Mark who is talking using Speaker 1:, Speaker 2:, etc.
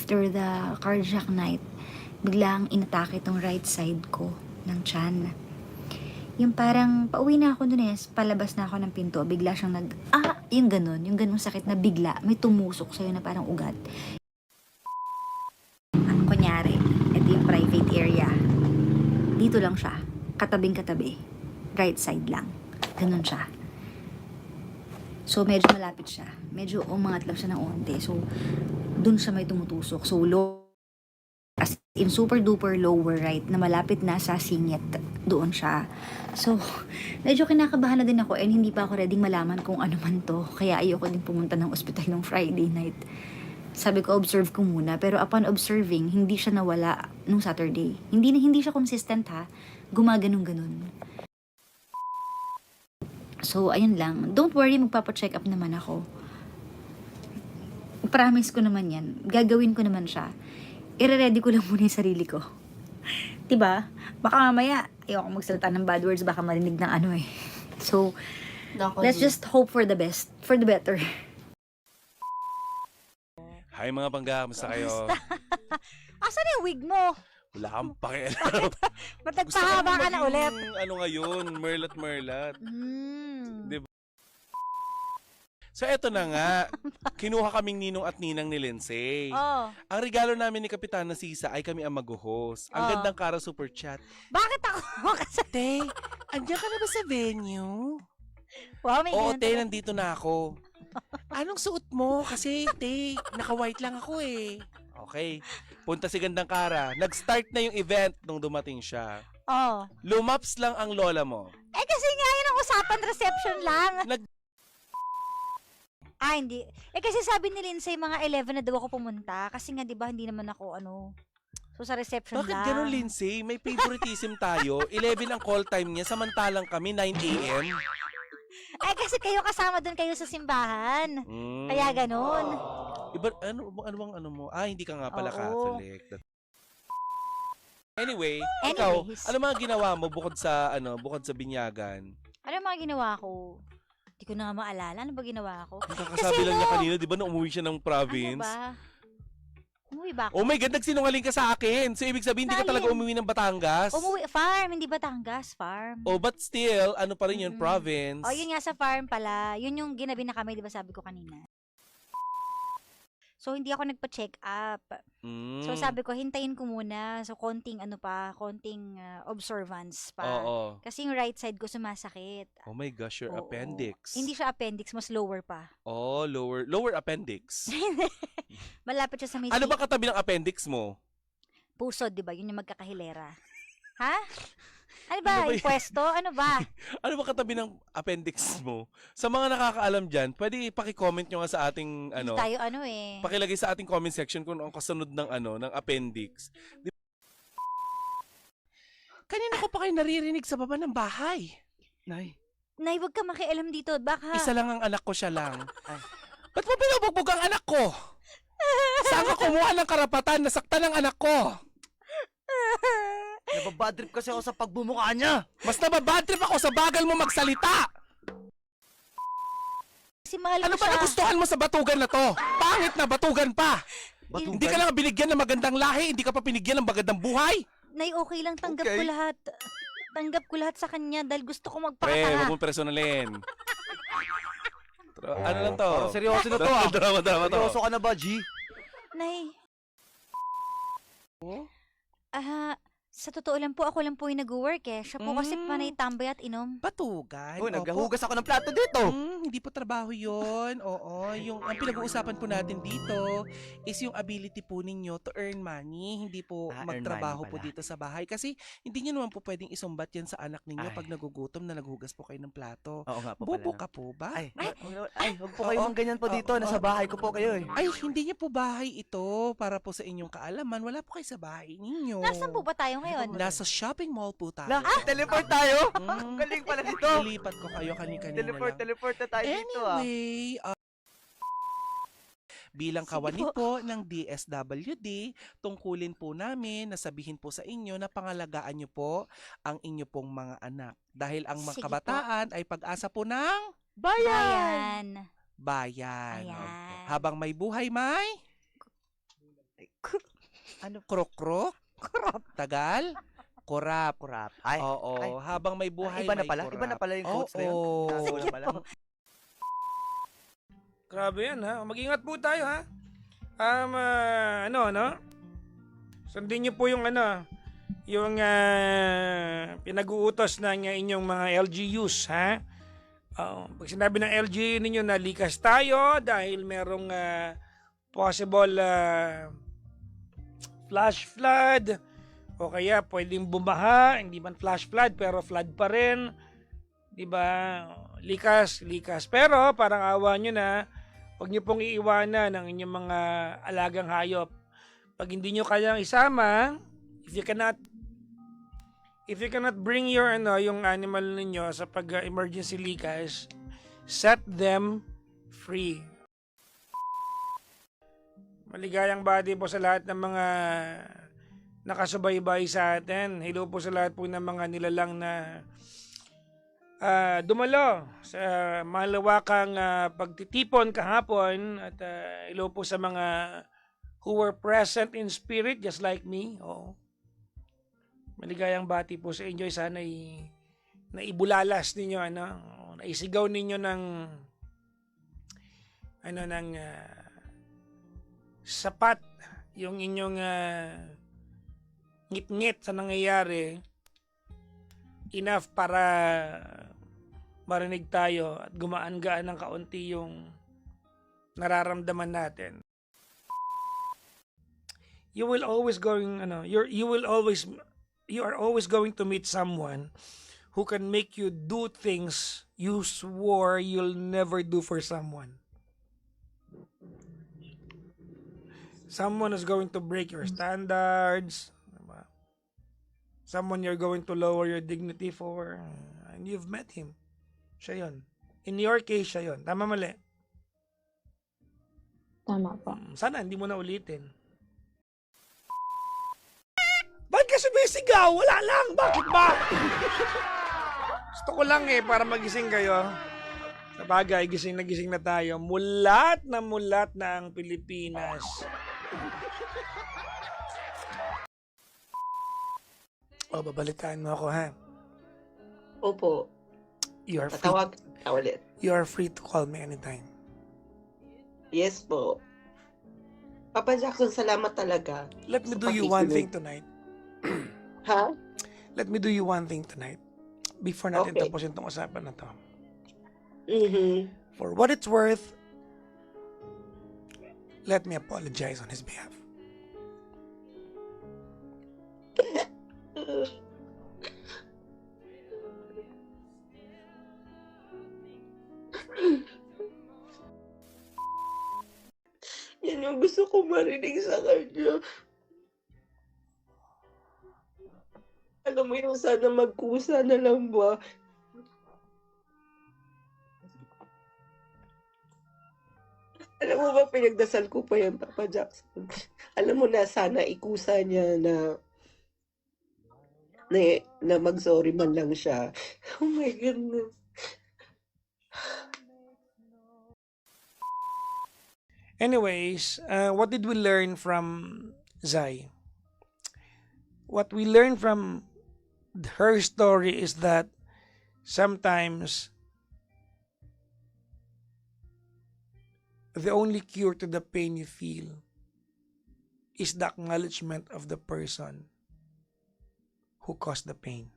Speaker 1: after the cardiac night, biglang inatake itong right side ko ng tiyan. Yung parang pauwi na ako dun palabas na ako ng pinto, bigla siyang yung ganun sakit na bigla, may tumusok sa'yo na parang ugat. Kunyari, ito yung private area. Dito lang siya, katabing-katabi. Right side lang. Ganun siya. So, medyo malapit siya. Medyo umangat lang siya ng onte. So, dun siya may tumutusok. So, low, as in super duper lower right, na malapit na sa singit. Doon siya. So, medyo kinakabahan na din ako and hindi pa ako ready malaman kung ano man to. Kaya ayoko din pumunta ng ospital ng Friday night. Sabi ko, observe ko muna. Pero upon observing, hindi siya nawala nung Saturday. Hindi siya consistent ha. Gumaganong-ganon. So, ayun lang. Don't worry, magpapacheck up naman ako. Promise ko naman yan. Gagawin ko naman siya. I-ready ko lang muna yung sarili ko. Diba? Baka mamaya, ayoko magsalita ng bad words, baka marinig ng ano eh. So, let's just hope for the best. For the better.
Speaker 2: Hi mga bangga, kamusta kayo?
Speaker 3: Asan yung wig mo?
Speaker 2: Wala kang pakialam.
Speaker 3: Ba't nagpahaba ka na ulit?
Speaker 2: Ano ngayon, merlat-merlat.
Speaker 3: Mm.
Speaker 2: Diba? So eto na nga, kinuha kaming ninong at ninang ni Lindsay.
Speaker 3: Oh.
Speaker 2: Ang regalo namin ni Kapitana Sisa ay kami ang mag-host. Ang gandang Kara Super Chat.
Speaker 3: Bakit ako?
Speaker 2: Te, andiyan ka na ba sa venue?
Speaker 3: Wow, may
Speaker 2: Oo,
Speaker 3: ganun
Speaker 2: te,
Speaker 3: talaga.
Speaker 2: nandito na ako. Anong suot mo? Kasi, te, naka-white lang ako eh. Okay. Punta si Gandang Kara. Nag-start na yung event nung dumating siya.
Speaker 3: Oh.
Speaker 2: Lumaps lang ang lola mo.
Speaker 3: Eh kasi nga yun ang usapan, reception lang. Hindi. Eh kasi sabi ni Lindsay, mga 11 na daw ako pumunta. Kasi nga, di ba, hindi naman ako, so sa reception
Speaker 2: Bakit
Speaker 3: lang.
Speaker 2: ganun, Lindsay? May favoritism tayo. 11 ang call time niya, samantalang kami 9 a.m.
Speaker 3: Eh kasi kayo kasama doon kayo sa simbahan. Kaya ganun.
Speaker 2: Iba, ano bang ano mo? Hindi ka nga pala
Speaker 3: Oo.
Speaker 2: Catholic. Anyway, ikaw,
Speaker 3: Anyways.
Speaker 2: ano mga ginawa mo bukod sa binyagan?
Speaker 3: Ano yung mga ginawa ko? Hindi ko na nga maalala. Ano ba ginawa ko?
Speaker 2: Ang kakasabi lang niya kanina, di ba, na umuwi siya ng province?
Speaker 3: Ano ba? Umuwi ba ako?
Speaker 2: Oh my God, nagsinungaling ka sa akin. So, ibig sabihin, hindi ka talaga umuwi ng Batangas?
Speaker 3: Farm, hindi Batangas, farm.
Speaker 2: Oh, but still, ano pa rin yun, province?
Speaker 3: Oh, yun nga sa farm pala. Yun yung ginabi na kami, di ba sabi ko kanina. So, hindi ako nagpa-check up. So, sabi ko, hintayin ko muna. So, konting observance pa.
Speaker 2: Oo.
Speaker 3: Kasi yung right side ko sumasakit.
Speaker 2: Oh my gosh, your
Speaker 3: Oo.
Speaker 2: appendix.
Speaker 3: Hindi siya appendix, mas lower pa.
Speaker 2: Oh, lower appendix.
Speaker 3: Malapit siya sa may
Speaker 2: Ano ba katabi ng appendix mo?
Speaker 3: pusod, di ba? Yun yung magkakahilera. Ha? Ano ba?
Speaker 2: Ano ba
Speaker 3: Yung pwesto? Ano ba?
Speaker 2: Ano ba katabi ng appendix mo? Sa mga nakakaalam dyan, pwede paki-comment nyo nga sa ating,
Speaker 3: Hindi tayo
Speaker 2: pakilagay sa ating comment section kung ang kasunod ng, ng appendix. Kanina ko pa kayo naririnig sa baba ng bahay.
Speaker 4: Nay,
Speaker 3: Nay, wag ka makialam dito. Baka...
Speaker 2: Isa lang ang anak ko, siya lang. Ba't mo binubugbog ang anak ko? Saan ka kumuha ng karapatan na saktan ang anak ko?
Speaker 4: nababadrip kasi ako sa pagbumuka niya.
Speaker 2: Mas nababadtrip ako sa bagal mo magsalita.
Speaker 3: Kasi mahal
Speaker 2: Ano
Speaker 3: ko
Speaker 2: ba
Speaker 3: siya.
Speaker 2: nagustuhan mo sa batugan na to? Pangit na batugan pa.
Speaker 4: Batugan?
Speaker 2: Hindi ka lang binigyan ng magandang lahi, hindi ka pa binigyan ng magandang buhay.
Speaker 3: Nay, okay lang. Tanggap ko
Speaker 4: Okay.
Speaker 3: lahat. Tanggap ko lahat sa kanya dahil gusto ko
Speaker 2: Pre,
Speaker 3: magpakatanga.
Speaker 2: huwag mong personalin. Ano lang to?
Speaker 4: Parang seryoso na to ah.
Speaker 2: Drama to.
Speaker 4: Seryoso ka na ba, G?
Speaker 3: Nay,
Speaker 2: Oh?
Speaker 3: sa totoo lang po, ako lang po yung nag-work eh. Siya po kasi panay tambay at inom.
Speaker 2: Batugan.
Speaker 4: Uy,
Speaker 2: Opo.
Speaker 4: naghuhugas ako ng plato dito.
Speaker 2: Hindi po trabaho yon. Oo, ang pinag-uusapan po natin dito is yung ability po ninyo to earn money. Hindi po
Speaker 4: Earn
Speaker 2: magtrabaho
Speaker 4: money
Speaker 2: po
Speaker 4: pala.
Speaker 2: dito sa bahay. Kasi hindi nyo naman po pwedeng isumbat yan sa anak ninyo
Speaker 4: Ay.
Speaker 2: pag nagugutom na naghugas po kayo ng plato.
Speaker 4: Oo nga po
Speaker 2: Bobo
Speaker 4: pala.
Speaker 2: ka po ba?
Speaker 4: Huwag po kayo
Speaker 2: Oo.
Speaker 4: mang ganyan po dito. Nasa bahay ko po kayo eh.
Speaker 2: Ay, hindi niyo po bahay ito para po sa inyong kaalaman. Wala po kayo sa bahay ninyo.
Speaker 3: Nasaan po ba tayo ngayon?
Speaker 2: Nasa shopping mall po tayo.
Speaker 4: Teleport tayo?
Speaker 2: Mm.
Speaker 4: Ang galing pala dito.
Speaker 2: Ilipat ko kayo kanina
Speaker 4: Teleport na tayo dito ah.
Speaker 2: Anyway, bilang
Speaker 3: Sige
Speaker 2: kawani
Speaker 3: po.
Speaker 2: po ng DSWD, tungkulin po namin na sabihin po sa inyo na pangalagaan nyo po ang inyo pong mga anak. Dahil ang mga
Speaker 3: Sige
Speaker 2: kabataan ay pag-asa po ng
Speaker 3: Bayan.
Speaker 2: bayan.
Speaker 3: Ayan.
Speaker 2: Habang may buhay, may
Speaker 4: Ano?
Speaker 2: Krok-krok? Tagal? Kurap.
Speaker 4: Kurap. Ay,
Speaker 2: Oo,
Speaker 4: ay.
Speaker 2: habang may buhay,
Speaker 4: Iba na
Speaker 2: may
Speaker 4: pala.
Speaker 2: kurap.
Speaker 4: Iba na pala yung quotes na yun.
Speaker 2: Oo.
Speaker 4: Nago na pala.
Speaker 5: Grabe yan ha. Mag-ingat po tayo ha. Sundin niyo po yung pinag-uutos ng inyong mga LGUs ha. Pag sinabi ng LGU ninyo na likas tayo dahil merong possible flash flood o kaya pwedeng bumaha, hindi man flash flood pero flood pa rin. 'Di ba? Likas. Pero parang awa nyo na, huwag nyo pong iiwanan ang inyong mga alagang hayop. Pag hindi nyo kayang isama, if you cannot bring yung animal ninyo sa pag-emergency likas, set them free. Maligayang bati po sa lahat ng mga nakasubaybay sa atin. Hello po sa lahat po ng mga nilalang na dumalo sa malawakang pagtitipon kahapon at hello po sa mga who were present in spirit just like me. Oo. Maligayang bati po sa inyo. Sana naibulalas ninyo naisigaw ninyo ng sapat yung inyong ngit-ngit sa nangyayari, enough para marinig tayo at gumaan-gaan ng kaunti yung nararamdaman natin. You are always going to meet someone who can make you do things you swore you'll never do for someone. Someone is going to break your standards. Diba? Someone you're going to lower your dignity for. And you've met him. Siya yun. In your case, siya yun. Tama, mali?
Speaker 6: Tama po.
Speaker 5: Sana hindi mo na ulitin. Ba't ka sumisigaw? Wala lang. Bakit ba? Gusto ko lang para magising kayo. Sa bagay, gising na tayo. Mulat na ang Pilipinas. Babalitaan mo ako, ha?
Speaker 7: Opo.
Speaker 5: You are free.
Speaker 7: Tatawag ka ulit.
Speaker 5: You are free to call me anytime.
Speaker 7: Yes po. Papa Jackson, salamat talaga.
Speaker 5: Let me
Speaker 7: Sa
Speaker 5: do you one
Speaker 7: pakikinig.
Speaker 5: thing tonight.
Speaker 7: Ha?
Speaker 5: Let me do you one thing tonight. Before natin
Speaker 7: Okay.
Speaker 5: tapusin tong usapan na to.
Speaker 7: Mm-hmm.
Speaker 5: For what it's worth, let me apologize on his behalf.
Speaker 7: Yan yung gusto ko marinig sa kanya. Alam mo yung sana magkusa na lang ba? Alam mo ba, pinagdasal ko pa yan, Papa Jackson. Alam mo na, sana ikusa niya na mag-sorry man lang siya. Oh my goodness.
Speaker 5: Anyways, what did we learn from Zai? What we learned from her story is that sometimes the only cure to the pain you feel is the acknowledgement of the person who caused the pain.